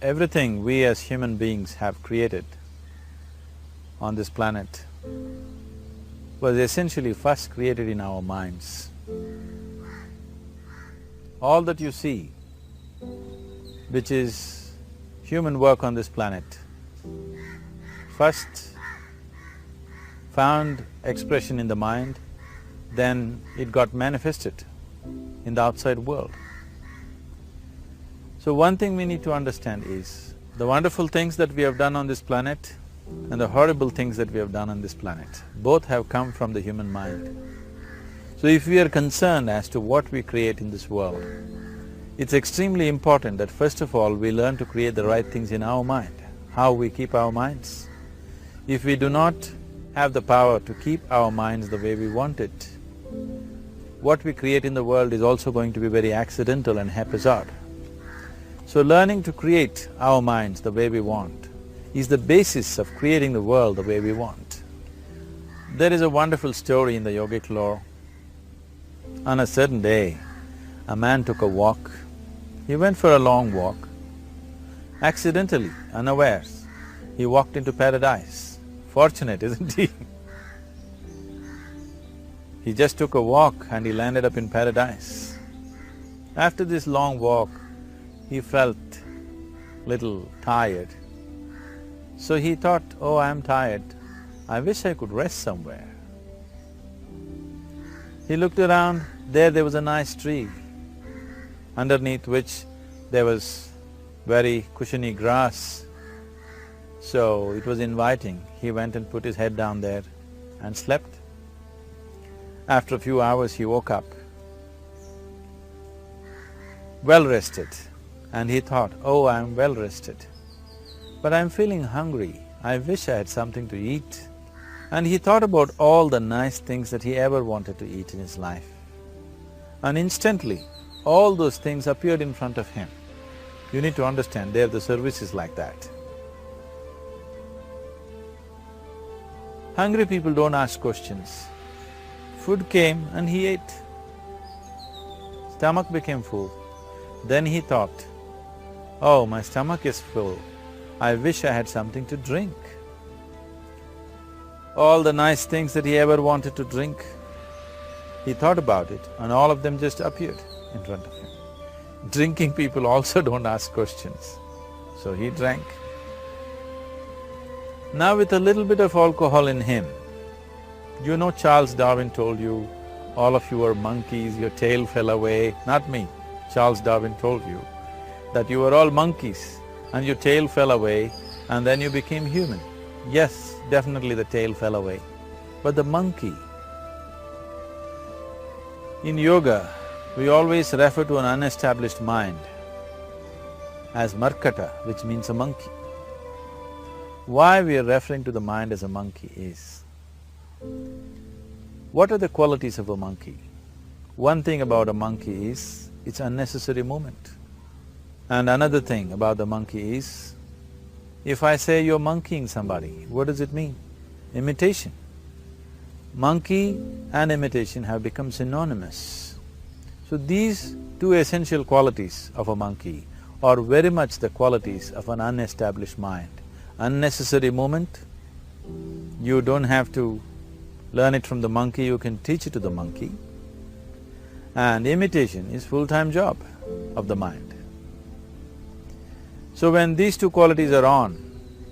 everything we as human beings have created on this planet was essentially first created in our minds. All that you see, which is human work on this planet, first found expression in the mind, then it got manifested in the outside world. So one thing we need to understand is, the wonderful things that we have done on this planet and the horrible things that we have done on this planet, both have come from the human mind. So if we are concerned as to what we create in this world, it's extremely important that first of all we learn to create the right things in our mind. How we keep our minds. If we do not have the power to keep our minds the way we want it, what we create in the world is also going to be very accidental and haphazard. So learning to create our minds the way we want is the basis of creating the world the way we want. There is a wonderful story in the yogic lore. On a certain day, a man took a walk. He went for a long walk. Accidentally, unawares, he walked into paradise. Fortunate, isn't he? He just took a walk and he landed up in paradise. After this long walk, he felt little tired. So he thought, oh, I'm tired, I wish I could rest somewhere. He looked around, there was a nice tree, underneath which there was very cushiony grass. So it was inviting. He went and put his head down there and slept. After a few hours he woke up, well rested, and he thought, oh, I'm well rested, but I'm feeling hungry, I wish I had something to eat. And he thought about all the nice things that he ever wanted to eat in his life. And instantly, all those things appeared in front of him. You need to understand, there the service is like that. Hungry people don't ask questions. Food came and he ate. Stomach became full. Then he thought, oh, my stomach is full, I wish I had something to drink. All the nice things that he ever wanted to drink, he thought about it and all of them just appeared in front of him. Drinking people also don't ask questions, so he drank. Now with a little bit of alcohol in him, you know Charles Darwin told you, all of you are monkeys, your tail fell away. Not me, Charles Darwin told you that you were all monkeys and your tail fell away and then you became human. Yes, definitely the tail fell away, but the monkey… In yoga, we always refer to an unestablished mind as markata, which means a monkey. Why we are referring to the mind as a monkey is, what are the qualities of a monkey? One thing about a monkey is, it's unnecessary movement. And another thing about the monkey is, if I say you're monkeying somebody, what does it mean? Imitation. Monkey and imitation have become synonymous. So these two essential qualities of a monkey are very much the qualities of an unestablished mind. Unnecessary movement, you don't have to learn it from the monkey, you can teach it to the monkey. And imitation is full-time job of the mind. So when these two qualities are on,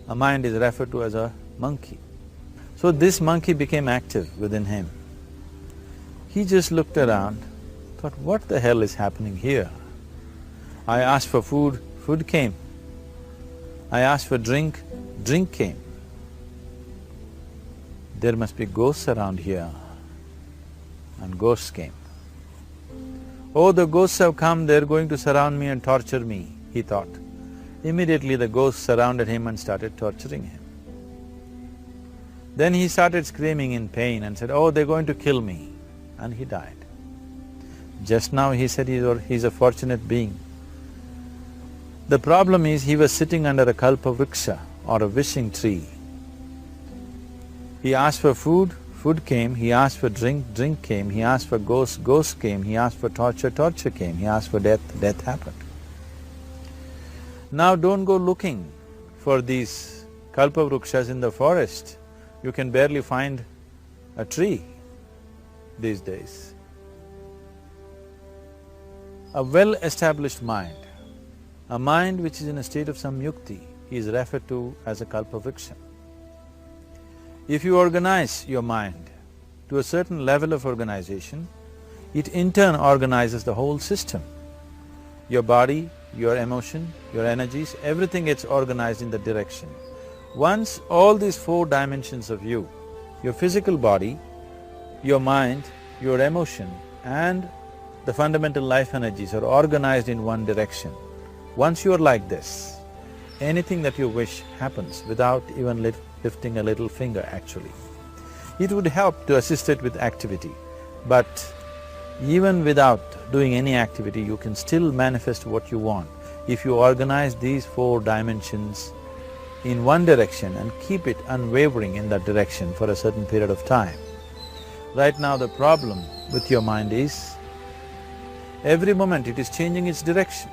a mind is referred to as a monkey. So this monkey became active within him. He just looked around, thought, what the hell is happening here? I asked for food, food came. I asked for drink, drink came. There must be ghosts around here, and ghosts came. Oh, the ghosts have come, they're going to surround me and torture me, he thought. Immediately the ghosts surrounded him and started torturing him. Then he started screaming in pain and said, oh, they're going to kill me, and he died. Just now he said he's a fortunate being. The problem is he was sitting under a kalpa vriksha or a wishing tree. He asked for food, food came, he asked for drink, drink came, he asked for ghost, ghost came, he asked for torture, torture came, he asked for death, death happened. Now don't go looking for these kalpavrukshas in the forest. You can barely find a tree these days. A well-established mind, a mind which is in a state of samyukti, is referred to as a kalpavriksha. If you organize your mind to a certain level of organization, it in turn organizes the whole system. Your body, your emotion, your energies, everything gets organized in that direction. Once all these four dimensions of you, your physical body, your mind, your emotion and the fundamental life energies are organized in one direction, once you are like this, anything that you wish happens without even lifting a little finger actually. It would help to assist it with activity, but even without doing any activity, you can still manifest what you want if you organize these four dimensions in one direction and keep it unwavering in that direction for a certain period of time. Right now the problem with your mind is, every moment it is changing its direction.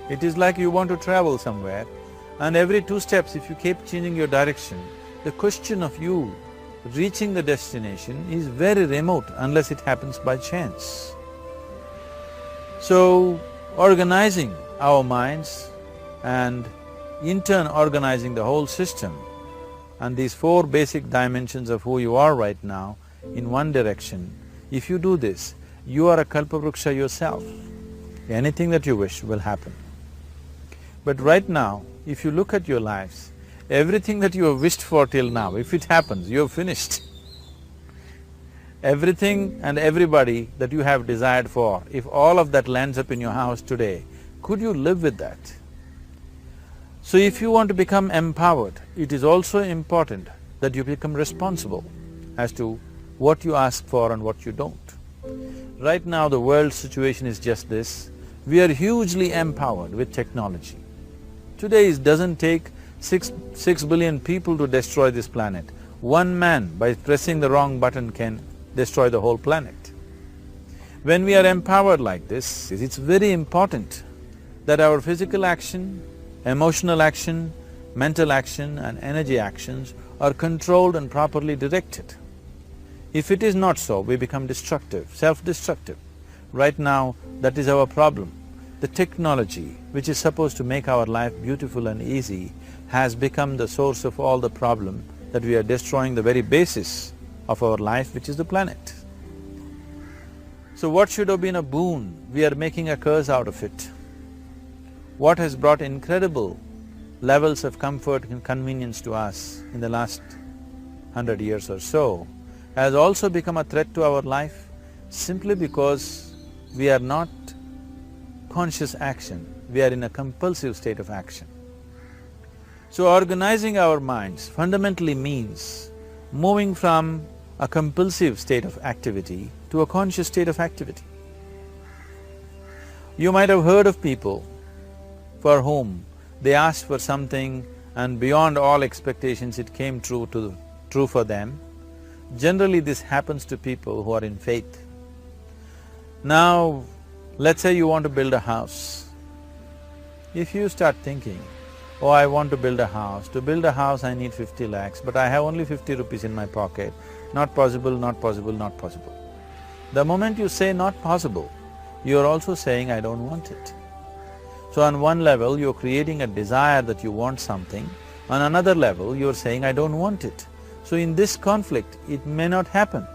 It is like you want to travel somewhere and every 2 steps if you keep changing your direction, the question of you reaching the destination is very remote unless it happens by chance. So, organizing our minds and in turn organizing the whole system and these 4 basic dimensions of who you are right now in one direction, if you do this, you are a kalpavruksha yourself. Anything that you wish will happen. But right now, if you look at your lives, everything that you have wished for till now, if it happens, you have finished. Everything and everybody that you have desired for, if all of that lands up in your house today, could you live with that? So if you want to become empowered, it is also important that you become responsible as to what you ask for and what you don't. Right now the world's situation is just this, we are hugely empowered with technology. Today it doesn't take six billion people to destroy this planet. One man by pressing the wrong button can destroy the whole planet. When we are empowered like this, it's very important that our physical action, emotional action, mental action and energy actions are controlled and properly directed. If it is not so, we become destructive, self-destructive. Right now, that is our problem. The technology, which is supposed to make our life beautiful and easy, has become the source of all the problem that we are destroying the very basis of our life, which is the planet. So what should have been a boon, we are making a curse out of it. What has brought incredible levels of comfort and convenience to us in the last 100 years or so has also become a threat to our life simply because we are not conscious action, we are in a compulsive state of action. So organizing our minds fundamentally means moving from a compulsive state of activity to a conscious state of activity. You might have heard of people for whom they asked for something and beyond all expectations it came true for them. Generally this happens to people who are in faith. Now, let's say you want to build a house. If you start thinking, oh, I want to build a house. To build a house I need 50 lakhs, but I have only 50 rupees in my pocket. Not possible, not possible, not possible. The moment you say not possible, you are also saying I don't want it. So on one level you're creating a desire that you want something, on another level you're saying I don't want it. So in this conflict, it may not happen.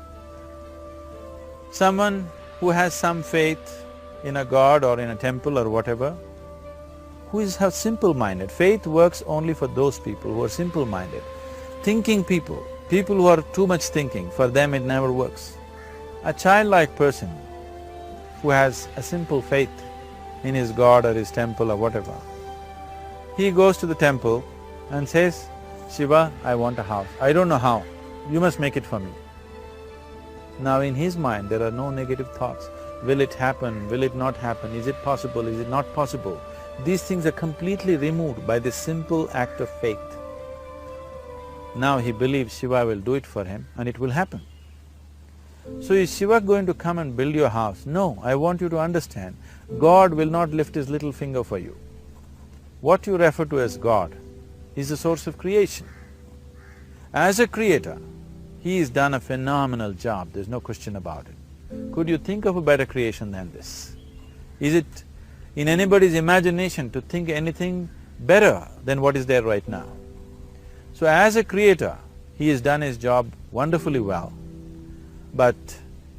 Someone who has some faith in a god or in a temple or whatever, who is simple-minded. Faith works only for those people who are simple-minded. Thinking people who are too much thinking, for them it never works. A childlike person who has a simple faith in his god or his temple or whatever, he goes to the temple and says, Shiva, I want a house. I don't know how, you must make it for me. Now in his mind there are no negative thoughts. Will it happen? Will it not happen? Is it possible? Is it not possible? These things are completely removed by this simple act of faith. Now he believes Shiva will do it for him and it will happen. So is Shiva going to come and build your house? No, I want you to understand, God will not lift his little finger for you. what you refer to as God is the source of creation. As a creator, he has done a phenomenal job, there's no question about it. Could you think of a better creation than this? Is it in anybody's imagination to think anything better than what is there right now? So as a creator, he has done his job wonderfully well. But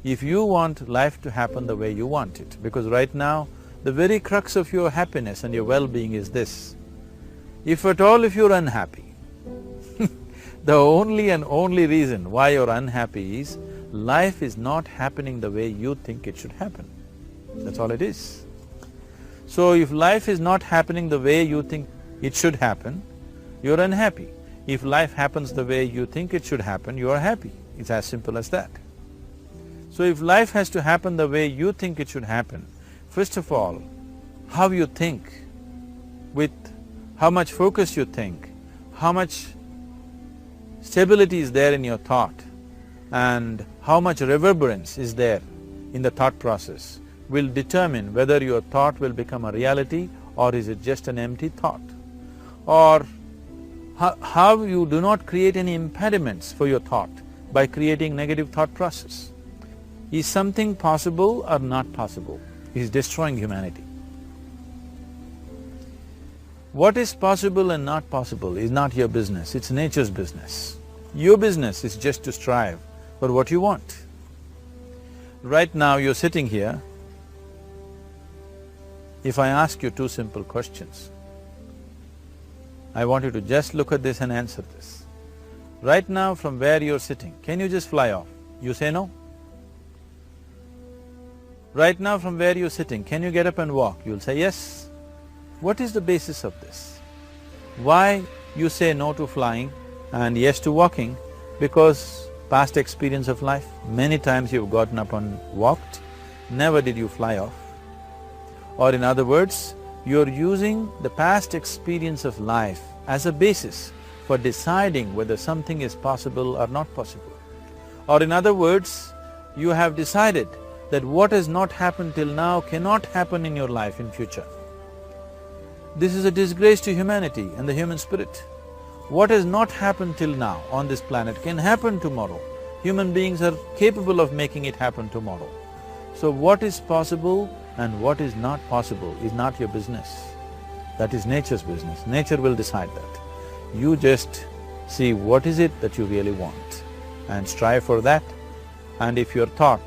if you want life to happen the way you want it, because right now, the very crux of your happiness and your well-being is this. If at all if you're unhappy, the only and only reason why you're unhappy is life is not happening the way you think it should happen. That's all it is. So if life is not happening the way you think it should happen, you're unhappy. If life happens the way you think it should happen, you are happy. It's as simple as that. So if life has to happen the way you think it should happen, first of all, how you think, with how much focus you think, how much stability is there in your thought, and how much reverberance is there in the thought process will determine whether your thought will become a reality or is it just an empty thought. Or how you do not create any impediments for your thought by creating negative thought process. Is something possible or not possible? Is destroying humanity. What is possible and not possible is not your business, it's nature's business. Your business is just to strive for what you want. Right now you're sitting here. If I ask you two simple questions, I want you to just look at this and answer this. Right now from where you're sitting, can you just fly off? You say no? Right now from where you're sitting, can you get up and walk? You'll say yes. What is the basis of this? Why you say no to flying and yes to walking? Because past experience of life, many times you've gotten up and walked, never did you fly off. Or in other words, you're using the past experience of life as a basis for deciding whether something is possible or not possible. Or in other words, you have decided that what has not happened till now cannot happen in your life in future. This is a disgrace to humanity and the human spirit. What has not happened till now on this planet can happen tomorrow. Human beings are capable of making it happen tomorrow. So what is possible and what is not possible is not your business. That is nature's business. Nature will decide that. You just see what is it that you really want and strive for that. And if your thought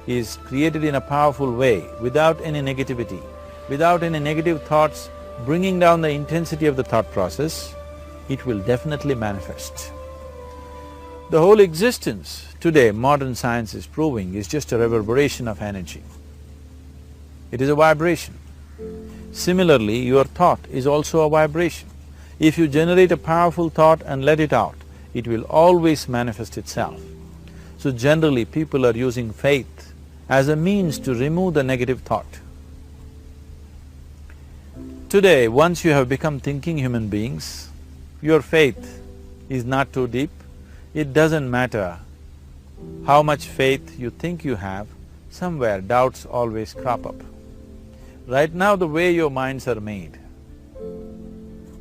is created in a powerful way, without any negativity, without any negative thoughts bringing down the intensity of the thought process, it will definitely manifest. The whole existence today, modern science is proving, is just a reverberation of energy. It is a vibration. Similarly, your thought is also a vibration. If you generate a powerful thought and let it out, it will always manifest itself. So generally, people are using faith as a means to remove the negative thought. Today, once you have become thinking human beings, your faith is not too deep. It doesn't matter how much faith you think you have, somewhere doubts always crop up. Right now, the way your minds are made,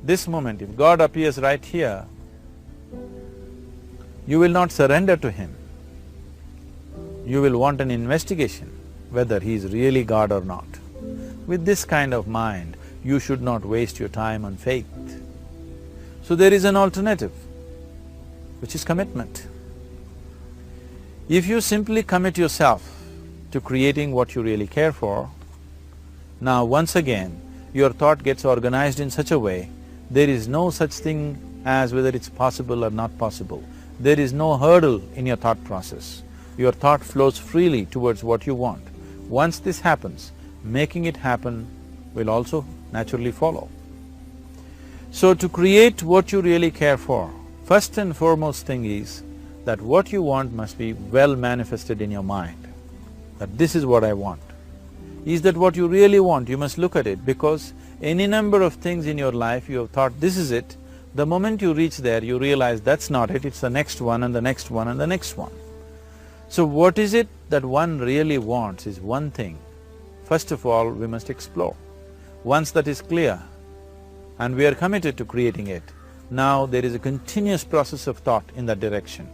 this moment, if God appears right here, you will not surrender to Him. You will want an investigation whether He is really God or not. With this kind of mind, you should not waste your time on faith. So there is an alternative, which is commitment. If you simply commit yourself to creating what you really care for, now once again, your thought gets organized in such a way, there is no such thing as whether it's possible or not possible. There is no hurdle in your thought process. Your thought flows freely towards what you want. Once this happens, making it happen will also naturally follow. So to create what you really care for, first and foremost thing is that what you want must be well manifested in your mind, that this is what I want. Is that what you really want? You must look at it, because any number of things in your life you have thought, this is it. The moment you reach there, you realize that's not it, it's the next one and the next one and the next one. So what is it that one really wants is one thing. First of all, we must explore. Once that is clear, and we are committed to creating it. Now there is a continuous process of thought in that direction.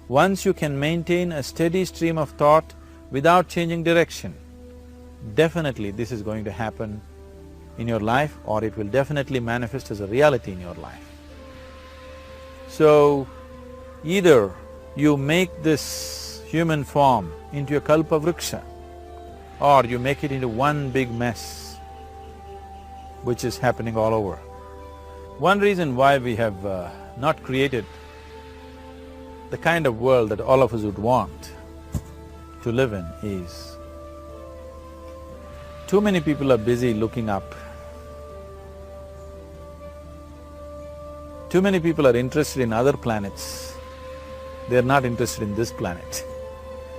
Once you can maintain a steady stream of thought without changing direction, definitely this is going to happen in your life, or it will definitely manifest as a reality in your life. So, either you make this human form into a kalpa vriksha, or you make it into one big mess, which is happening all over. One reason why we have not created the kind of world that all of us would want to live in is, too many people are busy looking up. Too many people are interested in other planets, they are not interested in this planet.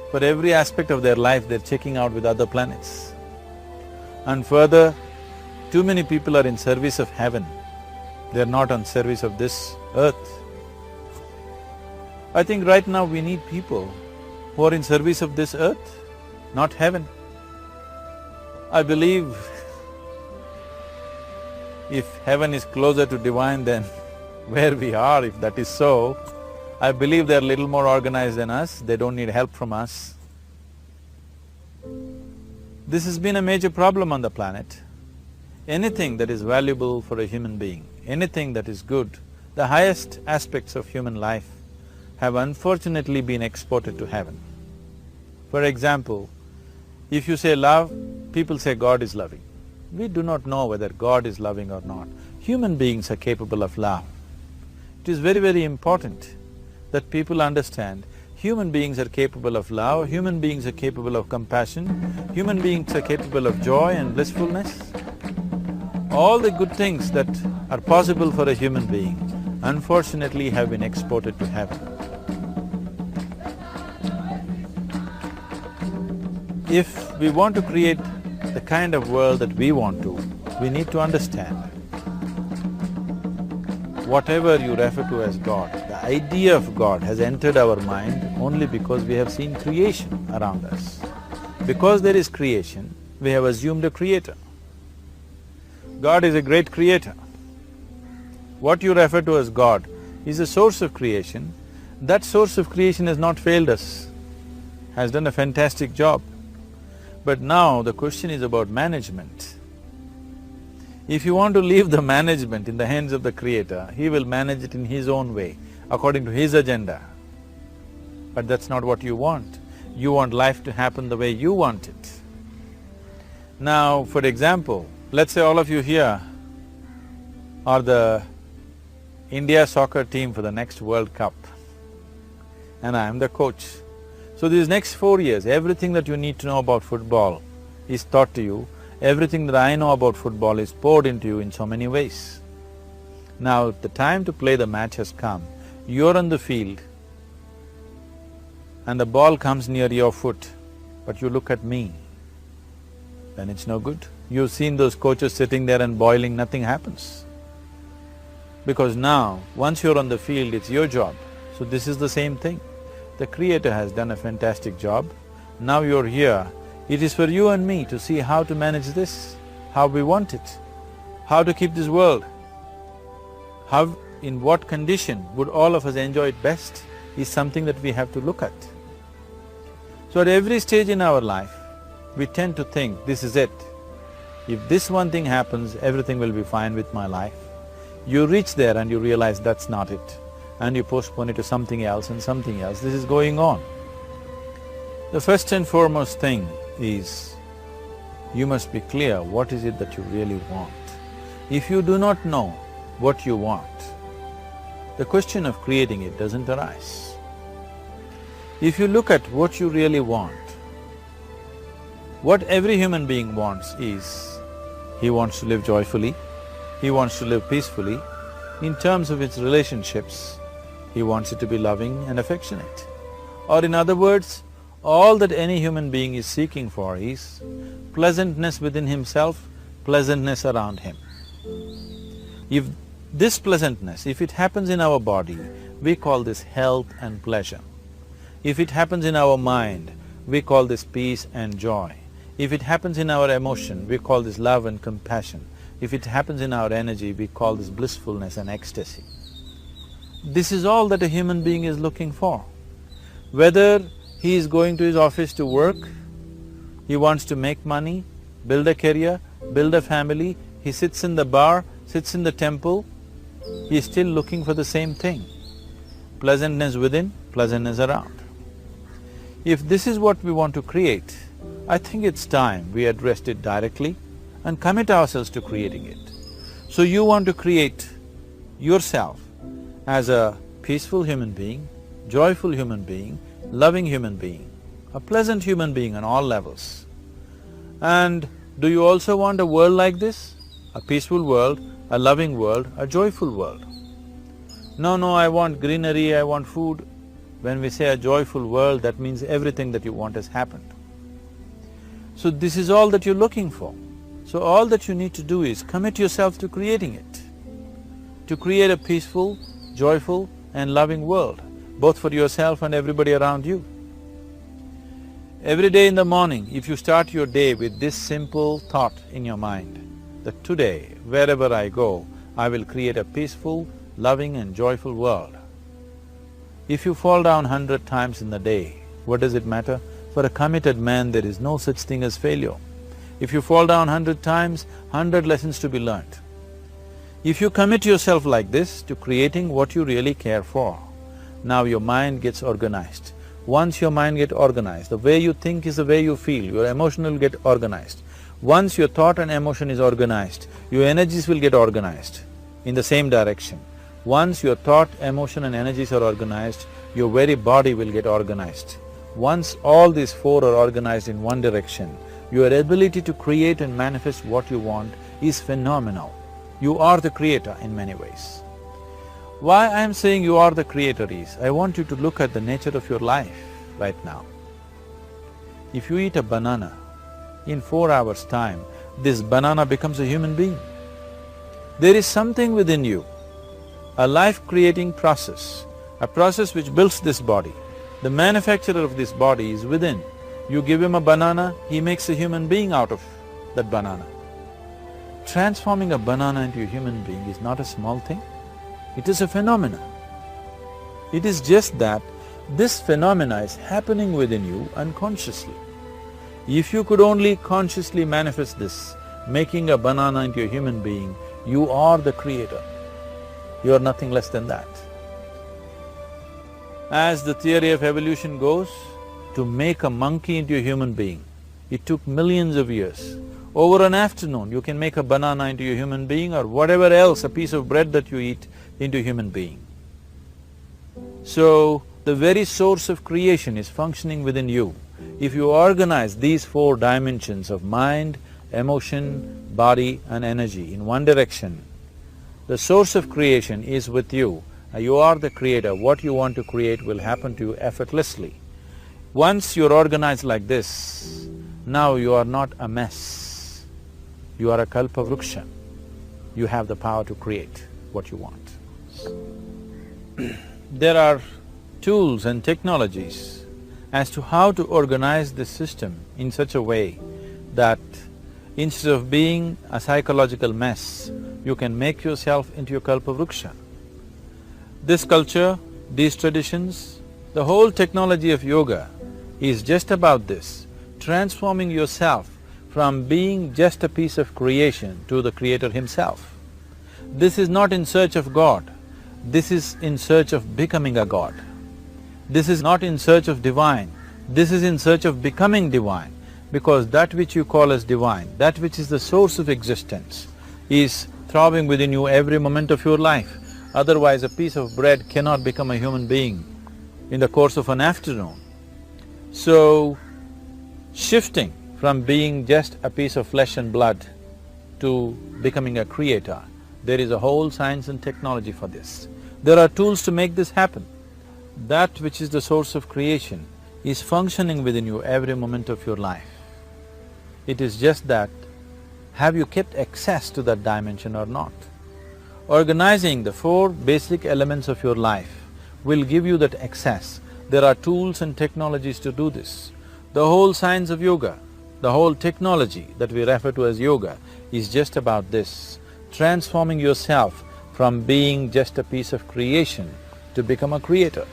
For every aspect of their life, they're checking out with other planets. And further, too many people are in service of heaven, they're not on service of this earth. I think right now we need people who are in service of this earth, not heaven. I believe if heaven is closer to divine than where we are, if that is so, I believe they're little more organized than us, they don't need help from us. This has been a major problem on the planet. Anything that is valuable for a human being, anything that is good, the highest aspects of human life have unfortunately been exported to heaven. For example, if you say love, people say God is loving. We do not know whether God is loving or not. Human beings are capable of love. It is very, very important that people understand human beings are capable of love, human beings are capable of compassion, human beings are capable of joy and blissfulness. All the good things that are possible for a human being, unfortunately have been exported to heaven. If we want to create the kind of world that we want to, we need to understand whatever you refer to as God, the idea of God has entered our mind only because we have seen creation around us. Because there is creation, we have assumed a creator. God is a great creator. What you refer to as God is a source of creation. That source of creation has not failed us, has done a fantastic job. But now the question is about management. If you want to leave the management in the hands of the Creator, He will manage it in His own way, according to His agenda. But that's not what you want. You want life to happen the way you want it. Now, for example, let's say all of you here are the India soccer team for the next World Cup, and I am the coach. So these next 4 years, everything that you need to know about football is taught to you. Everything that I know about football is poured into you in so many ways. Now, the time to play the match has come. You're on the field and the ball comes near your foot, but you look at me, then it's no good. You've seen those coaches sitting there and boiling, nothing happens. Because now, once you're on the field, it's your job. So this is the same thing. The Creator has done a fantastic job. Now you're here. It is for you and me to see how to manage this, how we want it, how to keep this world, how, in what condition would all of us enjoy it best is something that we have to look at. So at every stage in our life, we tend to think, this is it. If this one thing happens, everything will be fine with my life. You reach there and you realize that's not it, and you postpone it to something else and something else. This is going on. The first and foremost thing is, you must be clear what is it that you really want. If you do not know what you want, the question of creating it doesn't arise. If you look at what you really want, what every human being wants is, he wants to live joyfully, he wants to live peacefully. In terms of its relationships, he wants it to be loving and affectionate. Or in other words, all that any human being is seeking for is pleasantness within himself, pleasantness around him. If this pleasantness, if it happens in our body, we call this health and pleasure. If it happens in our mind, we call this peace and joy. If it happens in our emotion, we call this love and compassion. if it happens in our energy, we call this blissfulness and ecstasy. This is all that a human being is looking for. Whether he is going to his office to work, he wants to make money, build a career, build a family, he sits in the bar, sits in the temple, he is still looking for the same thing. Pleasantness within, pleasantness around. If this is what we want to create, I think it's time we addressed it directly and commit ourselves to creating it. So you want to create yourself as a peaceful human being, joyful human being, loving human being, a pleasant human being on all levels. And do you also want a world like this? A peaceful world, a loving world, a joyful world? No, I want greenery, I want food. When we say a joyful world, that means everything that you want has happened. So this is all that you're looking for. So all that you need to do is commit yourself to creating it, to create a peaceful, joyful and loving world, both for yourself and everybody around you. Every day in the morning, if you start your day with this simple thought in your mind, that today, wherever I go, I will create a peaceful, loving and joyful world. If you fall down 100 times in the day, what does it matter? For a committed man, there is no such thing as failure. If you fall down 100 times, 100 lessons to be learnt. If you commit yourself like this to creating what you really care for, now your mind gets organized. Once your mind gets organized, the way you think is the way you feel, your emotion will get organized. Once your thought and emotion is organized, your energies will get organized in the same direction. Once your thought, emotion and energies are organized, your very body will get organized. Once all these four are organized in one direction, your ability to create and manifest what you want is phenomenal. You are the creator in many ways. Why I am saying you are the creator is, I want you to look at the nature of your life right now. If you eat a banana, in 4 hours' time, this banana becomes a human being. There is something within you, a life-creating process, a process which builds this body. The manufacturer of this body is within. You give him a banana, he makes a human being out of that banana. Transforming a banana into a human being is not a small thing, it is a phenomena. It is just that this phenomena is happening within you unconsciously. If you could only consciously manifest this, making a banana into a human being, you are the creator. You are nothing less than that. As the theory of evolution goes, to make a monkey into a human being, it took millions of years. Over an afternoon, you can make a banana into a human being or whatever else, a piece of bread that you eat, into a human being. So, the very source of creation is functioning within you. If you organize these four dimensions of mind, emotion, body and energy in one direction, the source of creation is with you. You are the creator. What you want to create will happen to you effortlessly. Once you're organized like this, now you are not a mess. You are a kalpa vruksha. You have the power to create what you want. There are tools and technologies as to how to organize this system in such a way that instead of being a psychological mess, you can make yourself into a kalpa vruksha. This culture, these traditions, the whole technology of yoga is just about this, transforming yourself from being just a piece of creation to the creator himself. This is not in search of God, this is in search of becoming a God. This is not in search of divine, this is in search of becoming divine, because that which you call as divine, that which is the source of existence, is throbbing within you every moment of your life. Otherwise, a piece of bread cannot become a human being in the course of an afternoon. So, shifting from being just a piece of flesh and blood to becoming a creator, there is a whole science and technology for this. There are tools to make this happen. That which is the source of creation is functioning within you every moment of your life. It is just that, have you kept access to that dimension or not? Organizing the four basic elements of your life will give you that access. There are tools and technologies to do this. The whole science of yoga The whole technology that we refer to as yoga is just about this, transforming yourself from being just a piece of creation to become a creator.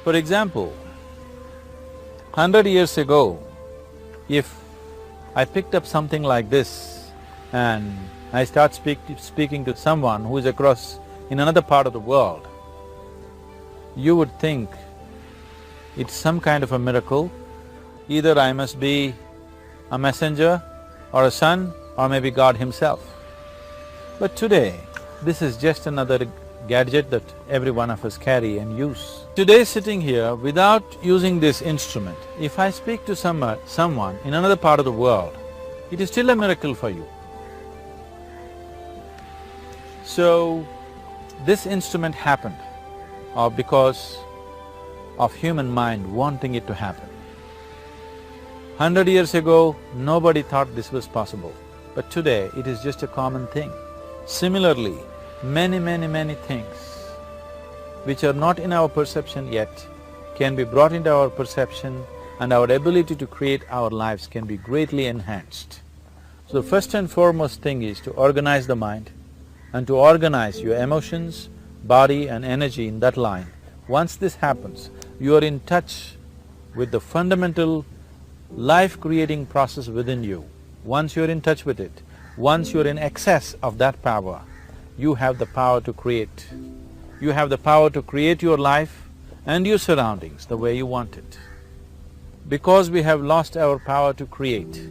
For example, 100 years ago, if I picked up something like this and I start speaking to someone who is across in another part of the world, you would think it's some kind of a miracle. Either I must be a messenger or a son or maybe God himself. But today, this is just another gadget that every one of us carry and use. Today sitting here, without using this instrument, if I speak to someone in another part of the world, it is still a miracle for you. So, this instrument happened because of human mind wanting it to happen. 100 years ago, nobody thought this was possible, but today it is just a common thing. Similarly, many things which are not in our perception yet can be brought into our perception, and our ability to create our lives can be greatly enhanced. So the first and foremost thing is to organize the mind and to organize your emotions, body and energy in that line. Once this happens, you are in touch with the fundamental life-creating process within you. Once you're in touch with it, once you're in excess of that power, you have the power to create. You have the power to create your life and your surroundings the way you want it. Because we have lost our power to create,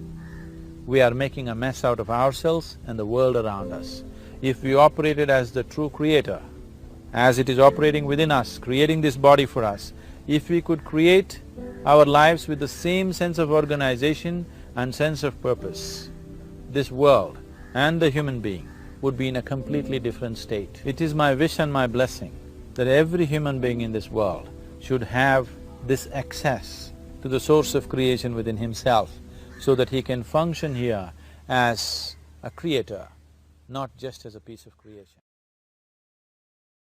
we are making a mess out of ourselves and the world around us. If we operated as the true creator, as it is operating within us, creating this body for us, if we could create our lives with the same sense of organization and sense of purpose, this world and the human being would be in a completely different state. It is my wish and my blessing that every human being in this world should have this access to the source of creation within himself, so that he can function here as a creator, not just as a piece of creation.